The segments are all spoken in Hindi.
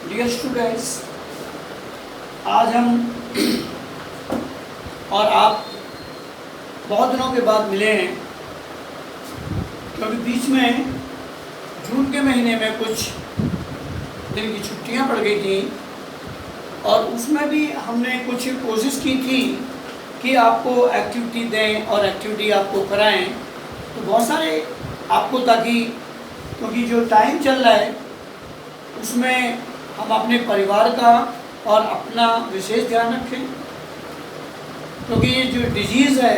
डियर स्टूडेंट्स, आज हम और आप बहुत दिनों के बाद मिले हैं, क्योंकि बीच में जून के महीने में कुछ दिन की छुट्टियां पड़ गई थी और उसमें भी हमने कुछ कोशिश की थी कि आपको एक्टिविटी दें और एक्टिविटी आपको कराएं। तो बहुत सारे आपको, ताकि क्योंकि जो टाइम चल रहा है उसमें हम अपने परिवार का और अपना विशेष ध्यान रखें, क्योंकि ये जो डिजीज़ है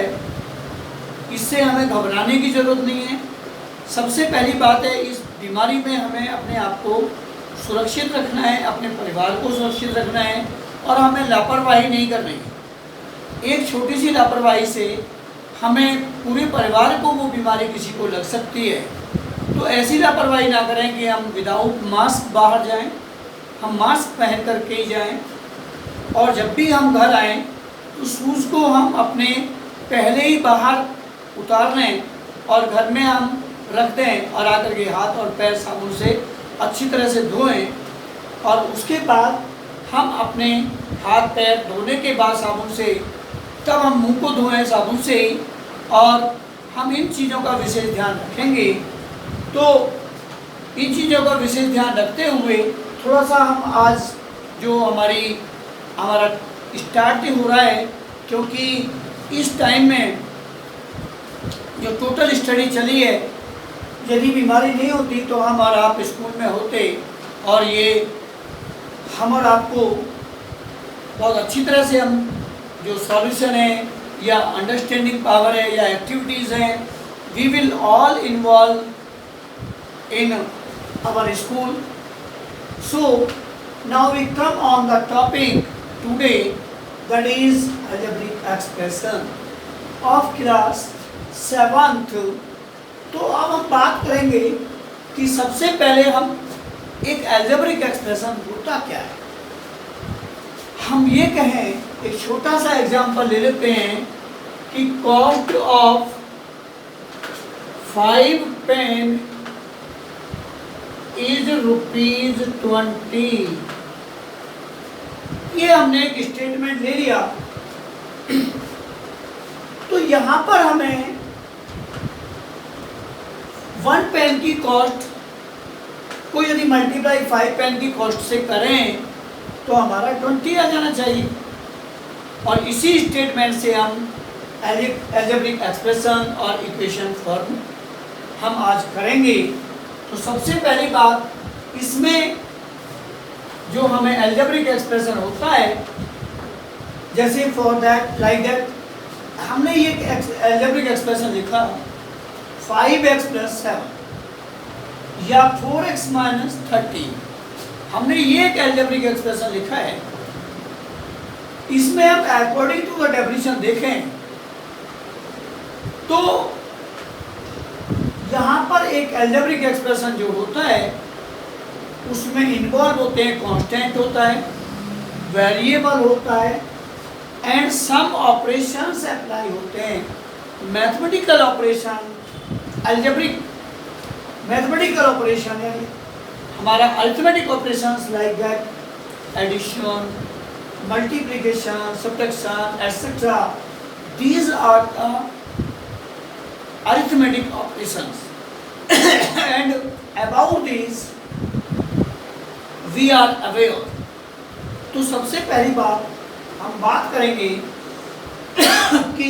इससे हमें घबराने की ज़रूरत नहीं है। सबसे पहली बात है, इस बीमारी में हमें अपने आप को सुरक्षित रखना है, अपने परिवार को सुरक्षित रखना है और हमें लापरवाही नहीं करनी है। एक छोटी सी लापरवाही से हमें पूरे परिवार को वो बीमारी किसी को लग सकती है। तो ऐसी लापरवाही ना करें कि हम विदाउट मास्क बाहर जाएं, हम मास्क पहन करके ही जाएं और जब भी हम घर आएं तो शूज़ को हम अपने पहले ही बाहर उतार लें और घर में हम रख दें और आकर के हाथ और पैर साबुन से अच्छी तरह से धोएं और उसके बाद हम अपने हाथ पैर धोने के बाद साबुन से तब हम मुंह को धोएं साबुन से ही, और हम इन चीज़ों का विशेष ध्यान रखेंगे। तो इन चीज़ों का विशेष ध्यान रखते हुए थोड़ा सा हम आज जो हमारा स्टार्ट हो रहा है, क्योंकि इस टाइम में जो टोटल स्टडी चली है, यदि बीमारी नहीं होती तो हम और आप स्कूल में होते और ये हम और आपको बहुत अच्छी तरह से हम जो सॉल्यूशन है या अंडरस्टैंडिंग पावर है या एक्टिविटीज़ हैं, we will all involve in our school. So now we come on the topic today, that is algebraic expression of class 7th। तो अब हम बात करेंगे कि सबसे पहले हम एक algebraic expression होता क्या है। हम ये कहें, एक छोटा सा एग्जांपल ले लेते हैं कि कॉस्ट ऑफ 5 पेन इज ₹20। ये हमने एक स्टेटमेंट ले लिया। तो यहाँ पर हमें 1 पेन की कॉस्ट को यदि मल्टीप्लाई 5 पेन की कॉस्ट से करें तो हमारा 20 आ जाना चाहिए। और इसी स्टेटमेंट से हम अलजेब्रिक एक्सप्रेशन और इक्वेशन फॉर्म हम आज करेंगे। तो सबसे पहली बात, इसमें जो हमें अलजेब्रिक एक्सप्रेशन होता है, जैसे फॉर दैट लाइक दैट, हमने ये अलजेब्रिक एक्सप्रेशन लिखा 5x + 7 या 4x - 13। हमने ये एक अलजेब्रिक एक्सप्रेशन लिखा है। इसमें हम अकॉर्डिंग टू द डेफिनेशन देखें तो यहाँ पर एक अलजेब्रिक एक्सप्रेशन जो होता है उसमें इन्वॉल्व होते हैं, कांस्टेंट होता है, वेरिएबल होता है एंड सम ऑपरेशंस अप्लाई होते हैं। Mathematical operation, algebraic mathematical operation है हमारा arithmetic operations like that addition, multiplication, subtraction etcetera, these are the arithmetic operations and about this we are aware। तो सबसे पहली बात हम बात करेंगे कि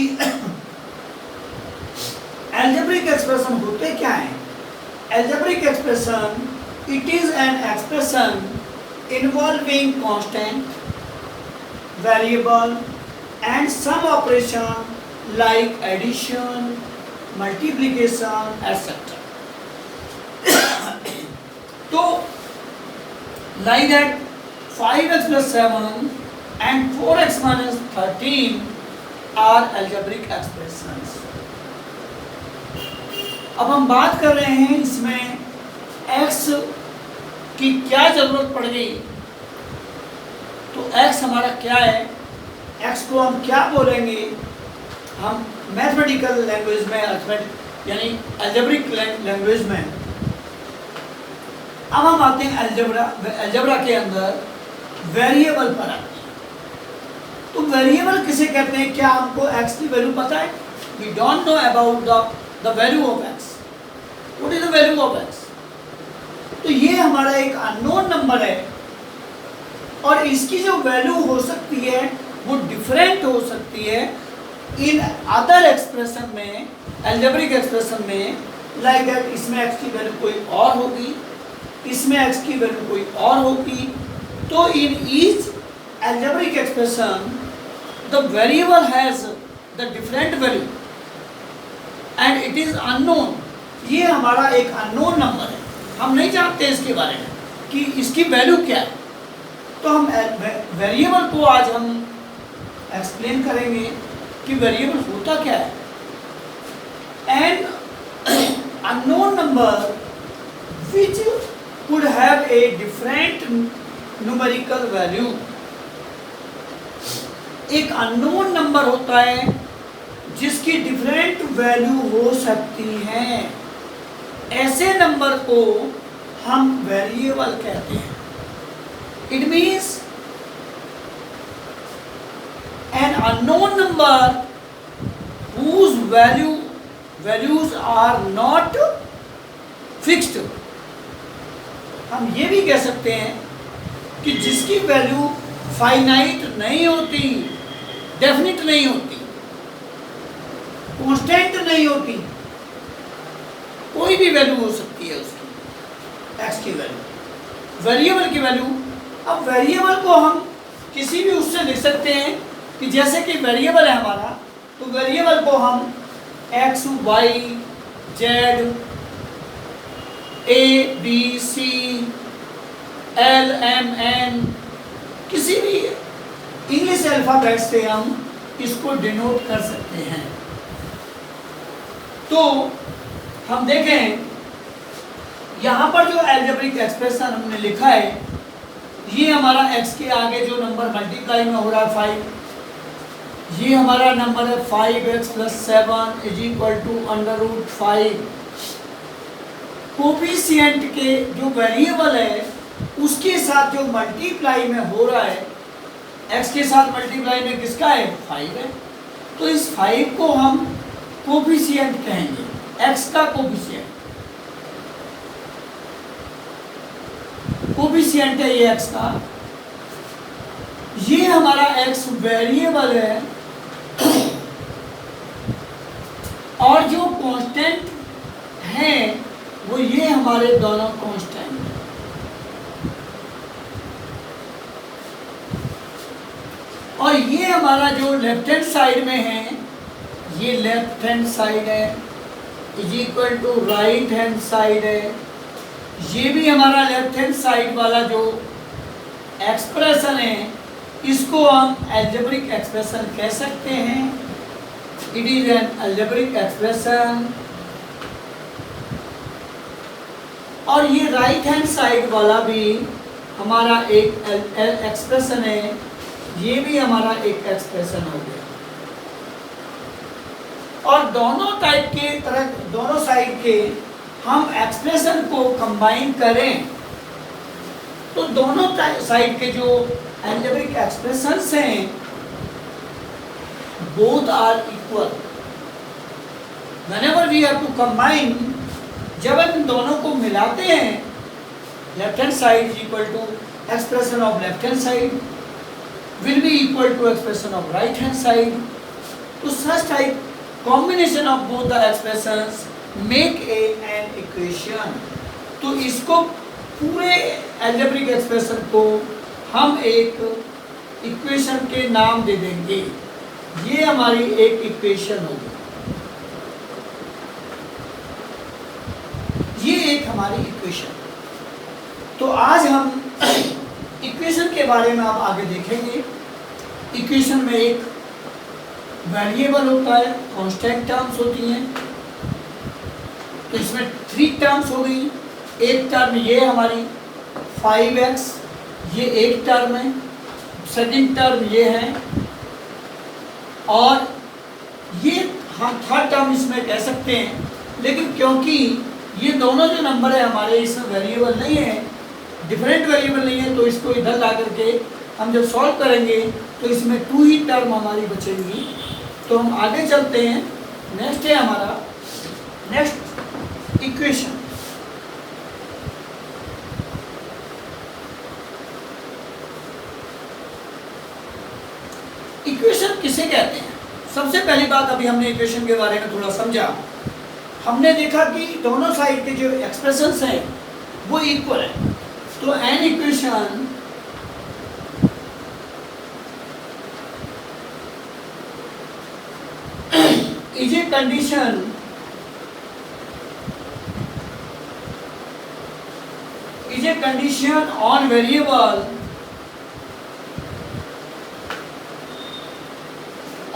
algebraic expression होते क्या हैं। algebraic expression, it is an expression involving constant, variable and some operation like addition, multiplication etcetera. तो like that 5x + 7 and 4x - 13 are algebraic expressions. अब हम बात कर रहे हैं इसमें x की क्या जरूरत पड़ गई। तो x हमारा क्या है, x को हम क्या बोलेंगे, हम मैथमेटिकल लैंग्वेज में, अरिथमेटिक यानी अलजेब्रिक लैंग्वेज में अब हम आते हैं अलजेब्रा के अंदर वेरिएबल पर आते हैं। तो वेरिएबल किसे कहते हैं? क्या हमको x की वैल्यू पता है? We don't know about the value of x। What is the value of x? तो ये हमारा एक अननोन नंबर है और इसकी जो वैल्यू हो सकती है वो डिफरेंट हो सकती है इन अदर एक्सप्रेशन में, अलजेब्रिक एक्सप्रेशन में, लाइक दैट इसमें x की वैल्यू कोई और होगी, इसमें x की वैल्यू कोई और होगी। तो in each algebraic expression the variable has the different value and it is unknown। ये हमारा एक अननोन नंबर है, हम नहीं जानते इसके बारे में कि इसकी वैल्यू क्या है। तो हम वेरिएबल को आज हम एक्सप्लेन करेंगे कि वेरिएबल होता क्या है। And unknown number which could have a different numerical value। एक अननोन नंबर होता है जिसकी डिफरेंट वैल्यू हो सकती है, ऐसे नंबर को हम वेरिएबल कहते हैं। It means an unknown number whose values are not fixed। हम ये भी कह सकते हैं कि जिसकी वैल्यू फाइनाइट नहीं होती, डेफिनिट नहीं होती, कांस्टेंट नहीं होती, कोई भी वैल्यू हो सकती है उसकी, एक्स की वैल्यू, वेरिएबल की वैल्यू। अब वेरिएबल को हम किसी भी उससे लिख सकते हैं कि जैसे कि वेरिएबल है हमारा, तो वेरिएबल को हम एक्स, वाई, जेड, ए, बी, सी, एल, एम, एन, किसी भी इंग्लिश अल्फाबेट से हम इसको डिनोट कर सकते हैं। तो हम देखें यहाँ पर जो अलजेब्रिक एक्सप्रेशन हमने लिखा है, ये हमारा x के आगे जो नंबर मल्टीप्लाई में हो रहा है 5, ये हमारा नंबर है 5x + 7 = √5। कोफिशिएंट के जो वेरिएबल है उसके साथ जो मल्टीप्लाई में हो रहा है, x के साथ मल्टीप्लाई में किसका है? 5 है। तो इस 5 को हम कोफिशिएंट कहेंगे, x का कोफिशिएंट, कोफिशिएंट है ये x का। ये हमारा x वेरिएबल है और जो कांस्टेंट है वो ये हमारे दोनों कांस्टेंट हैं। और ये हमारा जो लेफ्ट हैंड साइड में है, ये लेफ्ट हैंड साइड है = राइट हैंड साइड है। ये भी हमारा लेफ्ट हैंड साइड वाला जो एक्सप्रेशन है, इसको हम अलजेब्रिक एक्सप्रेशन कह सकते हैं। It is an algebraic expression. और ये राइट हैंड साइड वाला भी हमारा एक एक्सप्रेशन है, ये भी हमारा एक एक्सप्रेशन हो गया। और दोनों टाइप के तरह, दोनों साइड के हम एक्सप्रेशन को कंबाइन करें तो दोनों साइड के जो अलजेब्रिक एक्सप्रेशंस हैं both are equal. Whenever we have to combine, जब हम इन दोनों को मिलाते हैं, left hand side = expression of left hand side will be equal to expression of right hand side. तो such type combination of both the expressions make an equation। तो इसको पूरे algebraic expression को हम एक इक्वेशन के नाम दे देंगे। ये हमारी एक इक्वेशन होगी, ये एक हमारी इक्वेशन। तो आज हम इक्वेशन के बारे में आप आगे देखेंगे। इक्वेशन में एक वेरिएबल होता है, कांस्टेंट टर्म्स होती हैं। तो इसमें 3 टर्म्स हो गई। एक टर्म ये हमारी 5x, ये एक टर्म है। सेकंड टर्म ये है और ये हम थर्ड टर्म इसमें कह सकते हैं। लेकिन क्योंकि ये दोनों जो नंबर है हमारे इसमें वेरिएबल नहीं है, डिफरेंट वेरिएबल नहीं है, तो इसको इधर ला करके हम जब सॉल्व करेंगे तो इसमें 2 ही टर्म हमारी बचेंगी। तो हम आगे चलते हैं। नेक्स्ट है हमारा नेक्स्ट इक्वेशन। इक्वेशन किसे कहते हैं? सबसे पहली बात, अभी हमने इक्वेशन के बारे में थोड़ा समझा। हमने देखा कि दोनों साइड के जो एक्सप्रेशंस हैं वो इक्वल है। तो an equation is a condition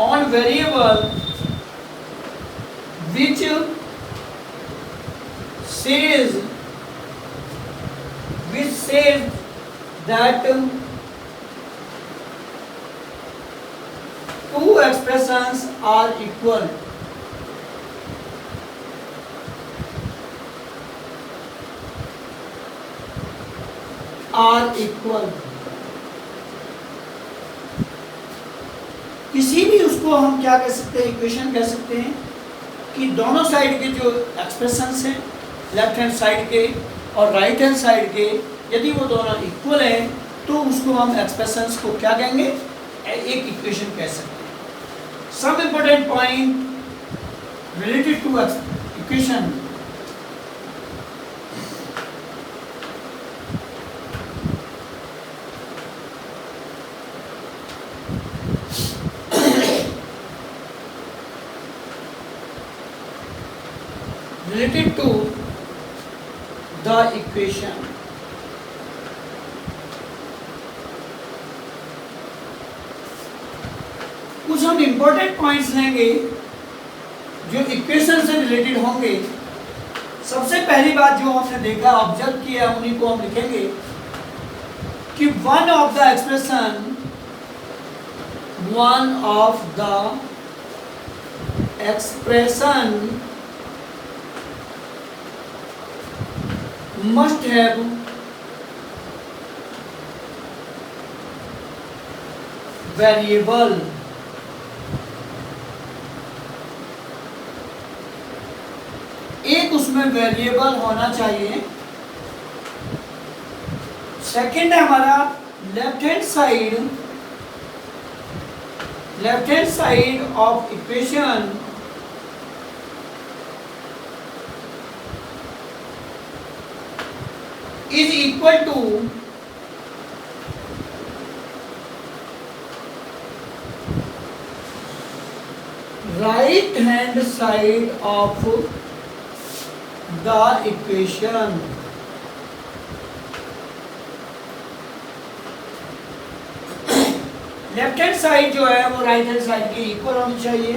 on variable which says that two expressions are equal. किसी भी उसको हम क्या कह सकते हैं, इक्वेशन कह सकते हैं कि दोनों साइड के जो एक्सप्रेशंस हैं, लेफ्ट हैंड साइड के और राइट हैंड साइड के, यदि वो दोनों इक्वल हैं तो उसको हम एक्सप्रेशंस को क्या कहेंगे, एक इक्वेशन कह सकते हैं। Some important point related to equation. related to the equation, कुछ हम इंपॉर्टेंट पॉइंट्स लेंगे जो इक्वेशन से रिलेटेड होंगे। सबसे पहली बात जो हमने देखा, ऑब्जर्व किया, उन्हीं को हम लिखेंगे कि one of the expression must have variable। एक उसमें वेरिएबल होना चाहिए। सेकंड है हमारा left hand side of equation is equal to right hand side of the equation। Left hand side जो है वो राइट हैंड साइड के इक्वल होनी चाहिए।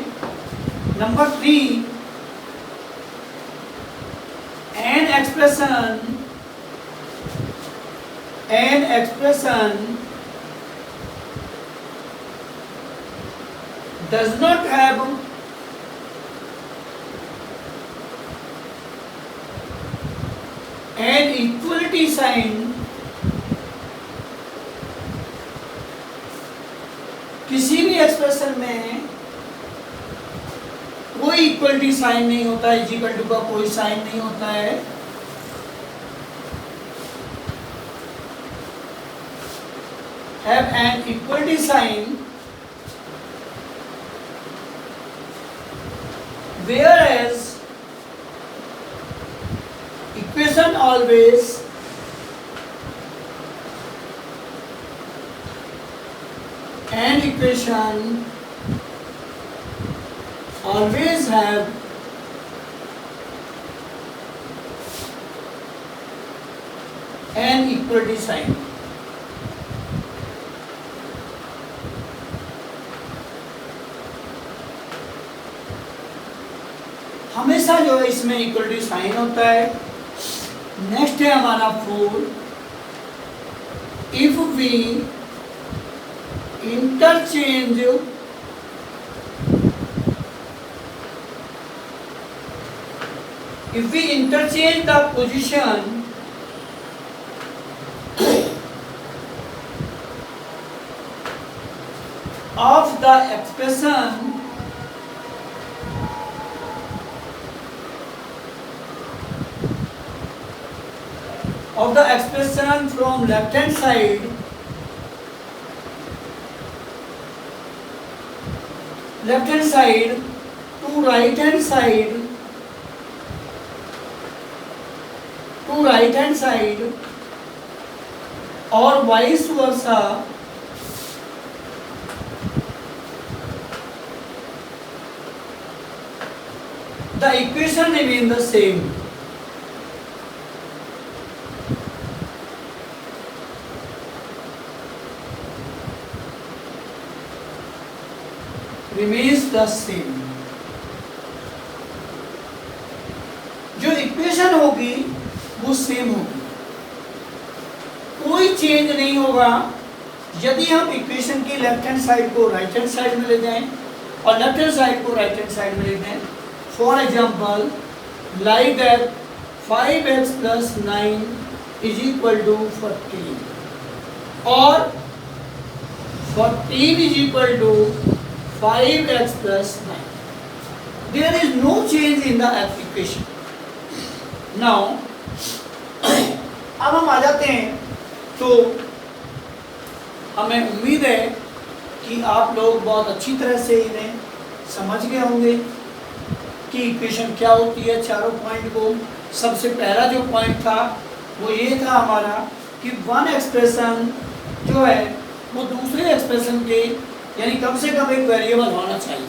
Number 3, an expression does not have an equality sign किसी भी एक्सप्रेशन में कोई इक्वलिटी साइन नहीं होता है, इक्वल टू का कोई साइन नहीं होता है। Have an equality sign whereas equation always have an equality sign। हमेशा जो है इसमें इक्वलिटी साइन होता है। नेक्स्ट है हमारा 4, if we interchange if we interchange the position of the expression from left hand side to right hand side or vice versa, the equation remain the same. Remains the same. जो इक्वेशन होगी वो सेम होगी, कोई चेंज नहीं होगा यदि हम इक्वेशन की लेफ्ट हैंड साइड को राइट हैंड साइड में ले जाएं और लेफ्ट हैंड साइड को राइट हैंड साइड में ले जाएं. For example like that 5x + 9 = 14 और 14 = 5x + 9. There is no change in the equation. Now अब हम आ जाते हैं, तो हमें उम्मीद है कि आप लोग बहुत अच्छी तरह से इन्हें समझ गए होंगे कि इक्वेशन क्या होती है. चारों पॉइंट को, सबसे पहला जो पॉइंट था वो ये था हमारा कि वन एक्सप्रेशन जो है वो दूसरे एक्सप्रेशन के यानी कम से कम एक वेरिएबल होना चाहिए.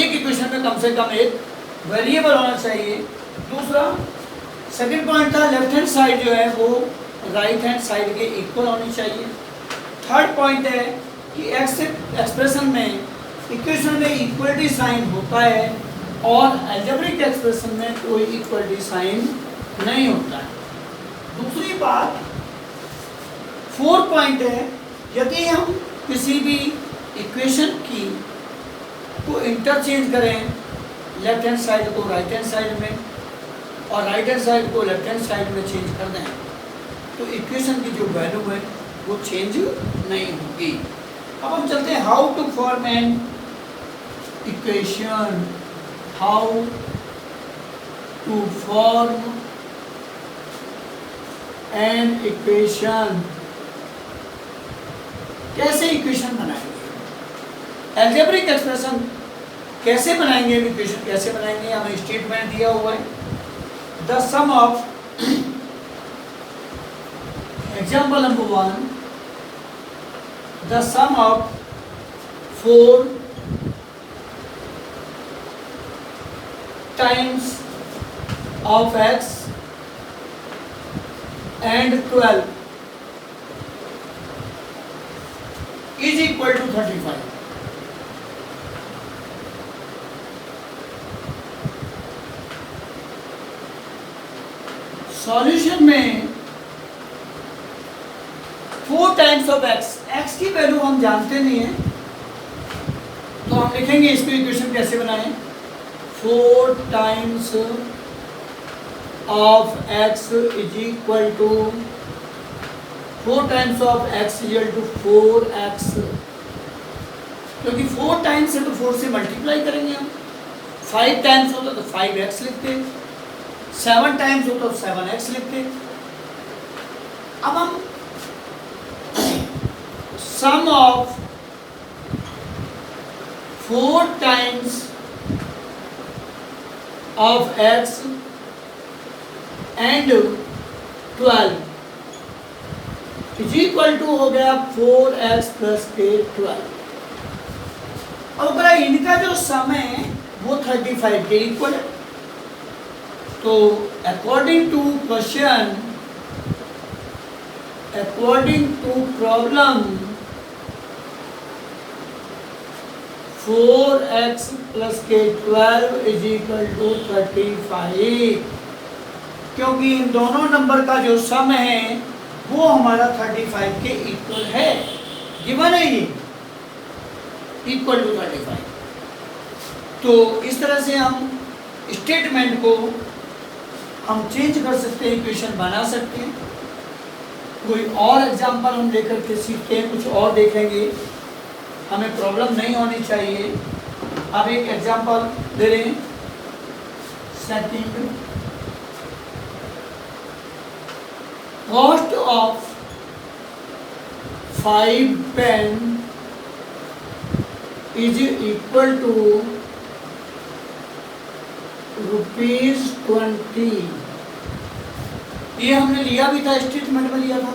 एक इक्वेशन में कम से कम एक वेरिएबल होना चाहिए. दूसरा सेकंड पॉइंट था लेफ्ट हैंड साइड जो है वो राइट हैंड साइड के इक्वल होनी चाहिए. थर्ड पॉइंट है कि एक्सप्रेशन में इक्वेशन में इक्वलिटी साइन होता है और अलजेब्रिक एक्सप्रेशन में कोई इक्वलिटी साइन नहीं होता है. दूसरी बात, फोर्थ पॉइंट है, यदि हम किसी भी इक्वेशन की को इंटरचेंज करें लेफ्ट हैंड साइड को राइट हैंड साइड में और राइट हैंड साइड को लेफ्ट हैंड साइड में चेंज कर दें तो इक्वेशन की जो वैल्यू है वो चेंज नहीं होगी. अब हम चलते हैं how to form an equation. How to form an equation. कैसे इक्वेशन बनाएंगे, अलजेब्रिक एक्सप्रेशन कैसे बनाएंगे, इक्वेशन कैसे बनाएंगे. हमें स्टेटमेंट दिया हुआ है, the sum of example number 1, the sum of 4 times of x and 12 is equal to 35. Solution में 4 टाइम्स ऑफ x की वैल्यू हम जानते नहीं है तो हम लिखेंगे इसको इक्वेशन कैसे बनाएं. 4 times of x is equal to 4 times of x is equal to 4x, क्योंकि 4 टाइम्स है तो 4 से मल्टीप्लाई करेंगे हम. 5 टाइम्स होता तो 5x लिखते, 7 टाइम्स होता तो 7x लिखते. अब हम sum of 4 times of x and 12 is equal to हो गया 4x + k 12. और इनका जो सम है वो 35 के इक्वल है. तो according to question, according to problem, 4x + k 12 is equal to 35, क्योंकि इन दोनों नंबर का जो सम है वो हमारा 35 के इक्वल है. गिवन है ये इक्वल टू 35. तो इस तरह से हम स्टेटमेंट को हम चेंज कर सकते हैं, इक्वेशन बना सकते हैं। कोई और एग्जांपल हम लेकर के सीखते हैं, कुछ और देखेंगे, हमें प्रॉब्लम नहीं होनी चाहिए। अब एक एग्जांपल दे रहे हैं, setting cost of 5 pen is equal to ₹20। ये हमने लिया भी था, स्टेटमेंट में लिया था।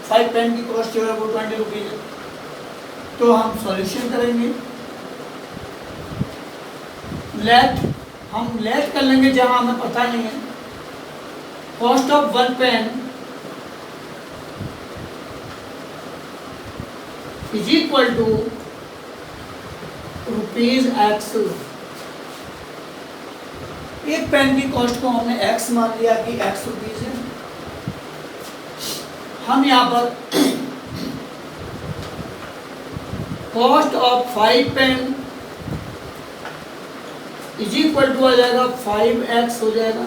5 पेन की कॉस्ट जो है वो 20 रुपीज़ है। तो हम सॉल्यूशन करेंगे, हम लेट कर लेंगे जहां हमें पता नहीं है। Cost of 1 pen is equal to ₹X। एक पेन की कॉस्ट को हमने x मान लिया कि X रुपीज है। हम यहाँ पर cost of 5 pen is equal to आ जाएगा 5x हो जाएगा,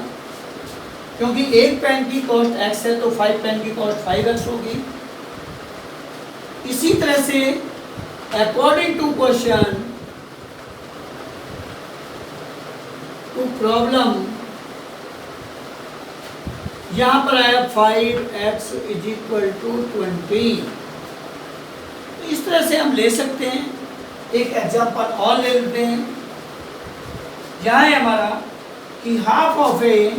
क्योंकि एक पेन की कॉस्ट x है तो 5 पेन की कॉस्ट 5x होगी। इसी तरह से according to question to problem, यहां पर आया 5x इज इक्वल टू 20। इस तरह से हम ले सकते हैं। एक एग्जांपल और ले लेते हैं। यहाँ है हमारा कि half of A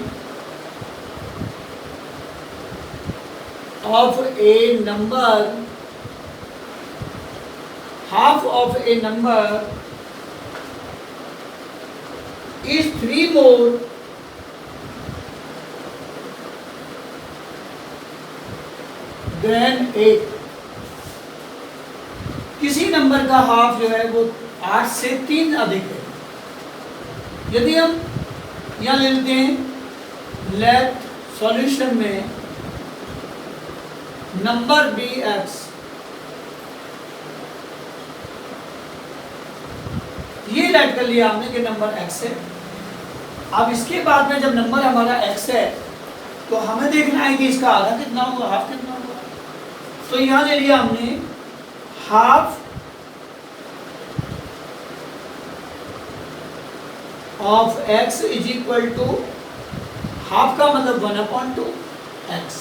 number is 3 more than 8। किसी नंबर का हाफ जो है वो 8 से 3 अधिक है। यदि हम यहाँ ले लेते हैं लेट सॉल्यूशन में नंबर बी x, ये लेट कर लिया हमने कि नंबर x है। अब इसके बाद में जब नंबर हमारा x है तो हमें देखना है कि इसका आधा कितना होगा, हाफ कितना होगा। तो यहाँ ले लिया हमने half of x is equal to, half का मतलब 1/2x,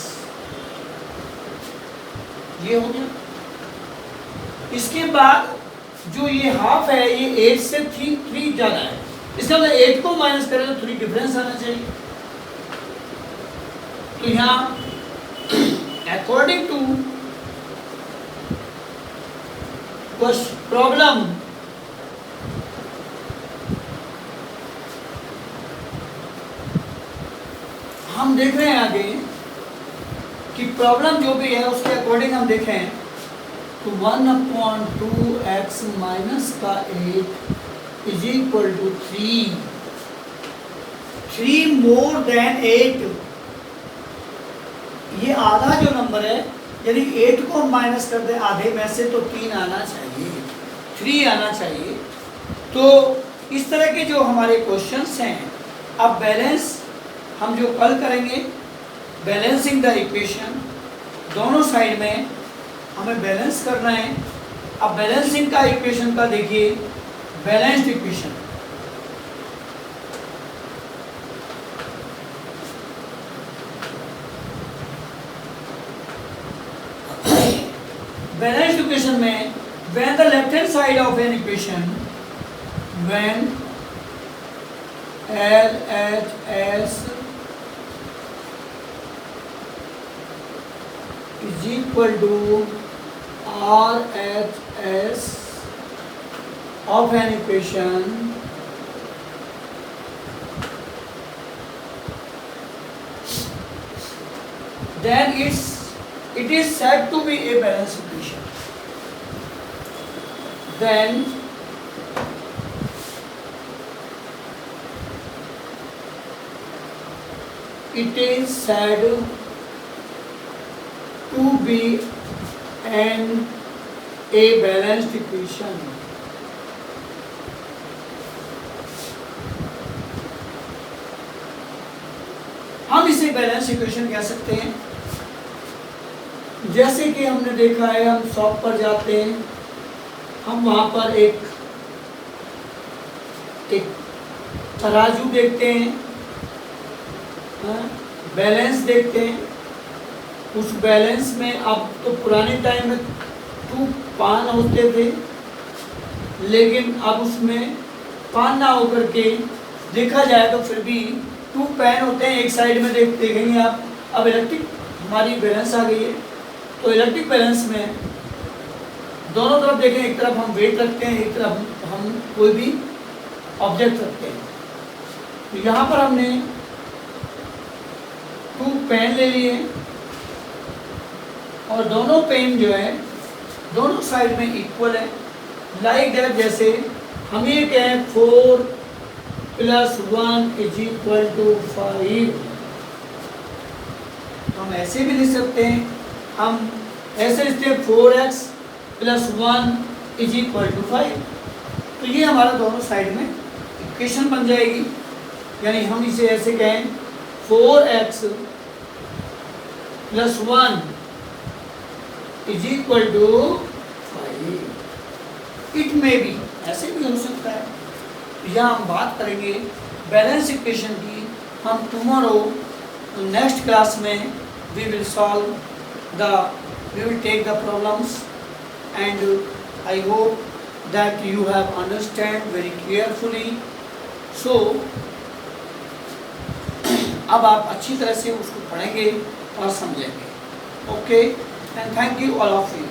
ये हो गया। इसके बाद जो ये हाफ है ये 8 से 3 ज्यादा है, इसका मतलब 8 को माइनस करें तो 3 डिफरेंस आना चाहिए। तो यहाँ अकॉर्डिंग टू प्रॉब्लम हम देख रहे हैं आगे कि प्रॉब्लम जो भी है उसके अकॉर्डिंग हम देखें तो 1/2x माइनस का 8 is equal to 3 more than 8। ये आधा जो नंबर है, यदि 8 को हम माइनस कर दें आधे में से तो 3 आना चाहिए, 3 आना चाहिए। तो इस तरह के जो हमारे क्वेश्चंस हैं, अब बैलेंस हम जो कल करेंगे, बैलेंसिंग द इक्वेशन, दोनों साइड में हमें बैलेंस करना है। अब बैलेंसिंग का इक्वेशन का देखिए, बैलेंस्ड इक्वेशन, बैलेंस्ड इक्वेशन में when the left hand side of an equation, when LHS is equal to RHS of an equation, then it is said to be a balanced equation. Then it is said to be a balanced equation. इसे बैलेंस इक्वेशन कह सकते हैं। जैसे कि हमने देखा है, हम शॉप पर जाते हैं, हम वहाँ पर एक तराजू देखते हैं, बैलेंस देखते हैं। उस बैलेंस में अब तो पुराने टाइम में 2 पान होते थे, लेकिन अब उसमें पान ना होकर के देखा जाए तो फिर भी 2 पैन होते हैं। एक साइड में देखेंगे आप, अब इलेक्ट्रिक हमारी बैलेंस आ गई है, तो इलेक्ट्रिक बैलेंस में दोनों तरफ देखें, एक तरफ हम वेट रखते हैं, एक तरफ हम कोई भी ऑब्जेक्ट रखते हैं। तो यहाँ पर हमने 2 पेन ले लिए और दोनों पेन जो है दोनों साइड में इक्वल है, लाइक दैट। जैसे हम ये कहें 4 + 1 = 5, हम ऐसे भी लिख सकते हैं। हम ऐसे लिखते हैं 4x + 1 = 5। तो ये हमारा दोनों साइड में इक्वेशन बन जाएगी। यानी हम इसे ऐसे कहें 4x + 1 = 5। इट में भी ऐसे भी हो सकता है। यहाँ हम बात करेंगे बैलेंस इक्वेशन की। हम टुमारो नेक्स्ट क्लास में we will take the problems, and I hope that you have understand very carefully. So अब आप अच्छी तरह से उसको पढ़ेंगे और समझेंगे। Okay, and thank you all of you.